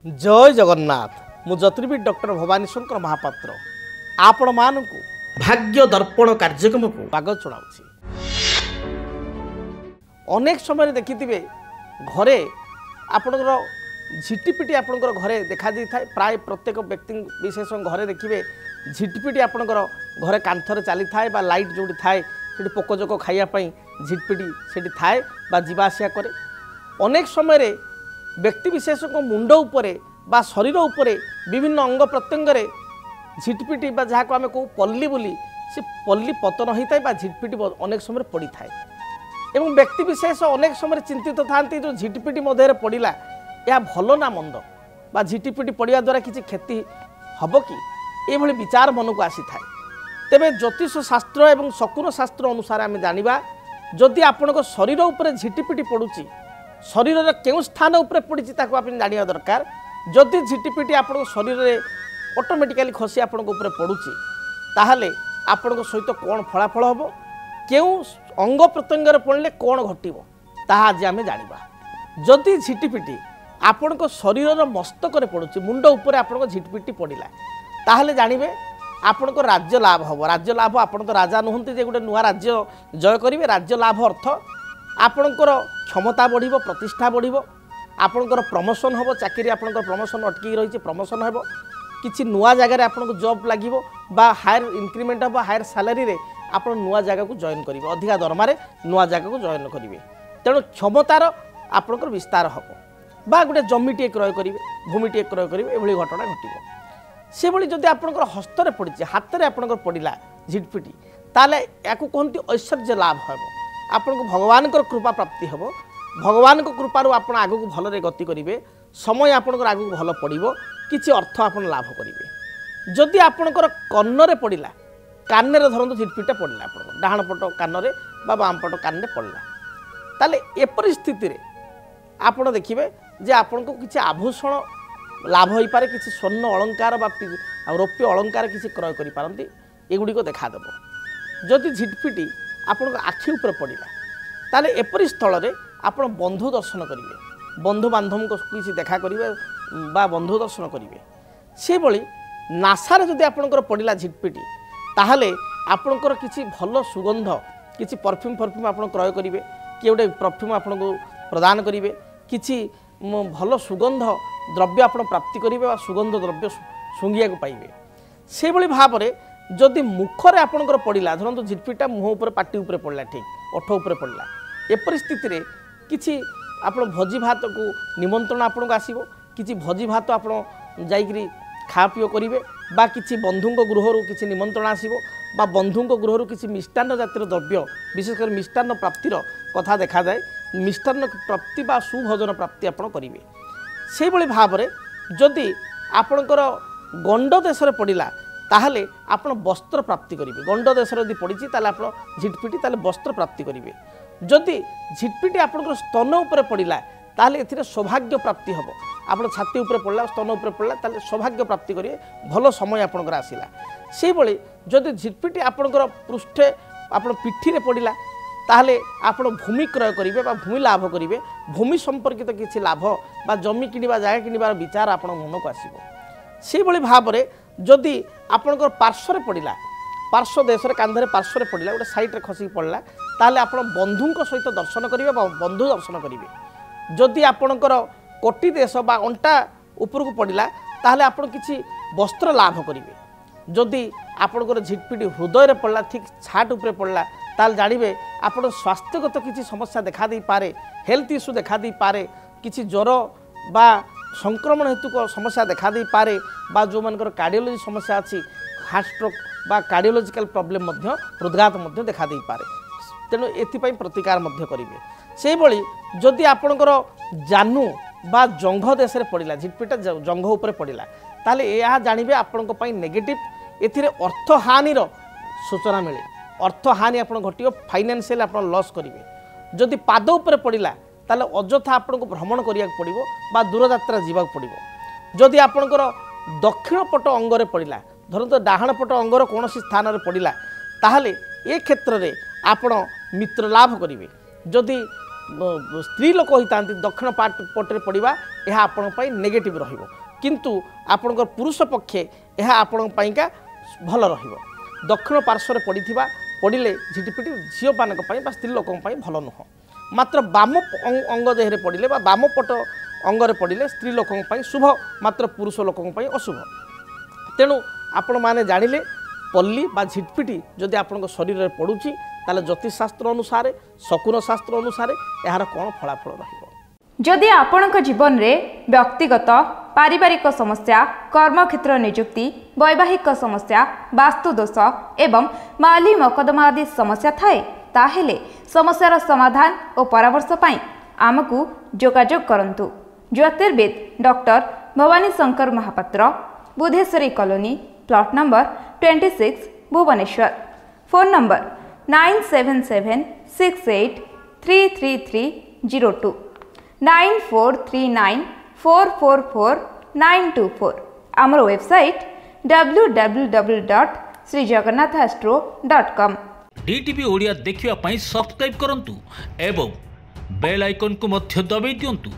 जय जगन्नाथ मु ज्योतिर्विद डॉक्टर भवानी शंकर महापात्र आपण मानकु भाग्य दर्पण कार्यक्रम को स्वागत जनाऊँ। अनेक समय देखिथिबे घरे आपणकर झिटिपिटी आपणकर घरे देखा दी थाए। प्राय प्रत्येक व्यक्ति विशेष घरे देखिए झिटिपिटी आपणकर घरे कांथरे चली थाए बा लाइट जोड़ी थाए सेठी पोकजोक खाइबापी झिटिपिटी सेठी थाए बा जीवा आसिया करे। अनेक समय व्यक्ति विशेष मुंड उपरे बा शरीर उपरे विभिन्न अंग प्रत्यंगरे झिटपिटी बा जहाँ को आम कहू पल्ली बोली से पल्ली पतन होता है बा झिटपिटी अनेक समय पड़ी थाए। एवं व्यक्ति विशेष अनेक समय चिंतित था जो झिटपिटी मध्य पड़ा यह भल ना मंद बा झिटिपिटी पड़ा द्वारा किसी क्षति हम कि ये विचार मन को आसी थाए। तेबे ज्योतिष शास्त्र एवं शकुन शास्त्र अनुसार आम जानिबा जदि आपण शरीर उपरे झिटिपिटी पड़ुची शरीर केउ स्थान उपरे पड़ी आप जाना दरकार। जदि झिटिपिटी आपण शरीर में ऑटोमेटिकली खसी आपण उपरे पड़ुची ताहले आपण सहित कौन फलाफल हम केउ अंग प्रत्यंग पड़े कौन घटव ताहा आज आम जाना। जदि झिटिपिटी आपण शरीर मस्तक पड़ुची मुंड उपरे आपण झिटिपिटी पड़ा ताहले जानवे आपण राज्य लाभ हम। राज्य लाभ आपण तो राजा नुहति जे गोटे नुआ राज्य जय करेंगे। राज्य लाभ अर्थ आपणकर क्षमता बढ़ प्रतिष्ठा बढ़ आपणकर प्रमोशन हम। चाकरी आपणकर प्रमोशन अटकी रही प्रमोशन हम किसी नुआ जगार आपको जॉब लगे बा हायर इंक्रीमेंट हम हायर सैलरी रे आप नुआ जगह को जॉइन करेंगे अधिका दरमारे नुआ जगह को जॉइन करेंगे। तेणु क्षमतार आपणकर विस्तार हम बा गोटे जमीटे क्रय करेंगे भूमिटे क्रय करेंगे ये घटना घटव। से भली जदि आपणकर हस्तर पड़ी हाथ में आपणकर पड़ा झिटपिटी ताले या कहते ऐश्वर्य लाभ हम। आपको भगवान कृपा प्राप्ति हम। भगवान कृपार आप आगू भलरे गति करेंगे समय आपंकर आगू भल पड़ो किसी अर्थ आप लाभ करेंगे। जदि आपणकर कन्नरे पड़ा कान धरतु झिटपिटा पड़ा आप डाण पट कान बाम पट कान पड़ा ताले एपरी स्थिति रे आपण देखिए जे आपण को किसी आभूषण लाभ हो पारे किसी स्वर्ण अलंकार बा रौप्य अलंकार किसी क्रय कर पारती एगुड़िक देखादेव। जदि झिटपिटी आपण आखि उपर पड़ा ताले एपरी स्थल रे आपण बंधु दर्शन करेंगे बंधु बांधव को किसी देखा करेंगे बा बंधु दर्शन करेंगे। से भली नासार जदि आपणकर पड़ा झिटपिटी ताहले आपणकर किसी भल सुगंध किसी परफ्यूम फरफ्यूम आप क्रय करेंगे कि गोटे परफ्यूम आपन को प्रदान करेंगे किसी भल सुगंध द्रव्य आप प्राप्ति करेंगे सुगंध द्रव्य शुंघिया पाइबे। से भली भाव में जदि मुखरे आपणकर पड़ा धरतु झिटपिटा मुह उपर पाटी उपर पड़ा ठीक ओठ उपर पड़ा ए परिस्थिति रे किसी आप भोजी भात को निमंत्रण आपको आसो किसी भोजी भात आप जाइकरी खा पीओ करेंगे बा किसी बंधु गृह किसी निमंत्रण आसो बा बंधु गृह किसी मिष्टान्न जातिर द्रव्य विशेषकर मिष्टान्न प्राप्तिर कथा देखा जाए मिष्टान्न प्राप्ति बा सुभोजन प्राप्ति आप करेंगे। से भली भाव में जदि आपणकर गंड देश में पड़ा ताहले आपण वस्त्र प्राप्ति करेंगे। गंड देश यदि पड़ी ताले आप झिटपिटी ताले वस्त्र प्राप्ति करेंगे। जदि झिटपिटी आपणकर स्तन उपर पड़ा ताहले एथिरे सौभाग्य प्राप्ति हम। आप छाती उपर पड़ा स्तन उपर पड़ा ताले सौभाग्य प्राप्ति करेंगे भल समय आपणकर आसिला। से भली जदि झिटपिटी आपणकर पृष्ठे आप पिठी रे पड़ा ताहले आपण भूमि क्रय करेंगे बा भूमि लाभ करेंगे भूमि संपर्कित किसी लाभ बा जमी किणवा जगह किणवार विचार आपण मन को आसो। से भली भाव में जदि आपणकर पार्श्व पड़ा पार्श्व देश कांधे पार्श्व पड़ा गोटे साइड्रे खसिक पड़ा ताहले आपण बंधु सहित दर्शन करेंगे बंधु दर्शन करेंगे। जदि आपणकर कोटी देश बा अंटा उपरକୁ पड़ा ताहले आपण किसी वस्त्र लाभ करेंगे। जदि आपणकर झिटपिटी हृदय पड़ा ठीक छाट उपरे पड़ा ताल जानवे आप स्वास्थ्यगत किसी समस्या देखा दे पारे हेल्थ इश्यू देखा दे पारे किसी ज्वर बा संक्रमण हेतु को समस्या देखा दे पारे बा जो मानकर कार्डियोलॉजी समस्या अच्छी हार्ट स्ट्रोक बा कार्डियोलॉजिकल प्रॉब्लम हृदघात देखा दे पारे। तेणु एथिपाई प्रतिकार करेंगे। से भली जदि आपणकर जानू बा जंघ देश में पड़ा झिटपिटा जंघ उपर पड़ा ताले यह जानवे आपण नेगेटिव एथिरे अर्थ हानिर सूचना मिले अर्थ हानि आप घटो फाइनेंशियल आप लॉस करेंगे। जदि पाद उपर पड़ा ताले अଯଥା आपको भ्रमण करिया पड़ो बा दूर यात्रा जावाक पड़ो। जदि आपणकर दक्षिण पट अंगरे पड़ा धरतु डाहाण पट अंगर कौन स्थान पड़ा ताहले ए क्षेत्र में आपण मित्र लाभ करेंगे। जदि स्त्री लोक होता दक्षिण पटे पड़ा यह आपण नेगेटिव रहिबो किंतु आपणकर पुरुष पक्षे यह आपण पाइका भल रहिबो दक्षिण पार्श्व पड़िथिबा पड़िले झिटिपिटी झील मानक स्त्री लोक भल नुह मात्र बाम अंग देहरे पड़िले बाम पट अंगरे पड़िले स्त्री लोक शुभ मात्र पुरुष लोक अशुभ तेणु आपण माने जानिले पल्ली बा झिटपिटी जदि आपण शरीर में पड़ुची ताले ज्योतिषशास्त्र अनुसार शकुन शास्त्र अनुसार यार कौन फलाफल रहिबो जदि आपणक जीवन में व्यक्तिगत पारिवारिक समस्या कर्मक्षेत्र नियुक्ति वैवाहिक समस्या वास्तुदोष एवं माली मकदमा आदि समस्या थाए ताहेले समस्यार समाधान और परामर्श पाई आमको जोगाजोग करंतु ज्योतिर्विद doctor Bhabani Shankar Mahapatra Budheswari colony plot number 26 Bhubaneswar phone number 9776833302 9439444924 आमर वेबसाइट www.srijagannathastro.com DTV ओडिया देखिवा पई सब्सक्राइब करंतु एवं बेल आइकन को मध्य दबाई दियंतु।